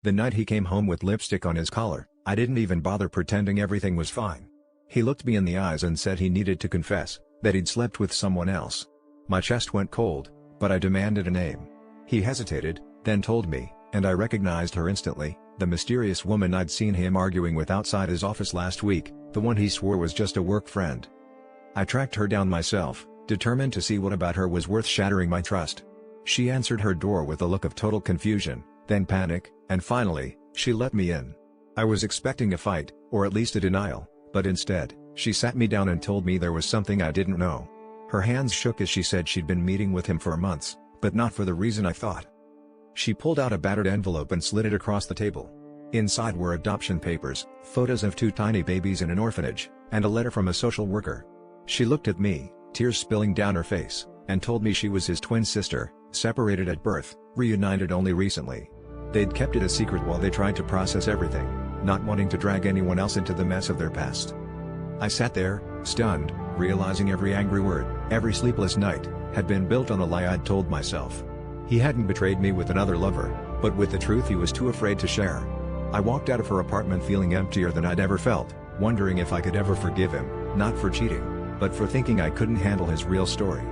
The night he came home with lipstick on his collar, I didn't even bother pretending everything was fine. He looked me in the eyes and said he needed to confess that he'd slept with someone else. My chest went cold, but I demanded a name. He hesitated, then told me, and I recognized her instantly, the mysterious woman I'd seen him arguing with outside his office last week, the one he swore was just a work friend. I tracked her down myself, determined to see what about her was worth shattering my trust. She answered her door with a look of total confusion, then panic, and finally, she let me in. I was expecting a fight, or at least a denial, but instead, she sat me down and told me there was something I didn't know. Her hands shook as she said she'd been meeting with him for months, but not for the reason I thought. She pulled out a battered envelope and slid it across the table. Inside were adoption papers, photos of 2 tiny babies in an orphanage, and a letter from a social worker. She looked at me, tears spilling down her face, and told me she was his twin sister, separated at birth, reunited only recently. They'd kept it a secret while they tried to process everything, not wanting to drag anyone else into the mess of their past. I sat there, stunned, realizing every angry word, every sleepless night, had been built on a lie I'd told myself. He hadn't betrayed me with another lover, but with the truth he was too afraid to share. I walked out of her apartment feeling emptier than I'd ever felt, wondering if I could ever forgive him, not for cheating, but for thinking I couldn't handle his real story.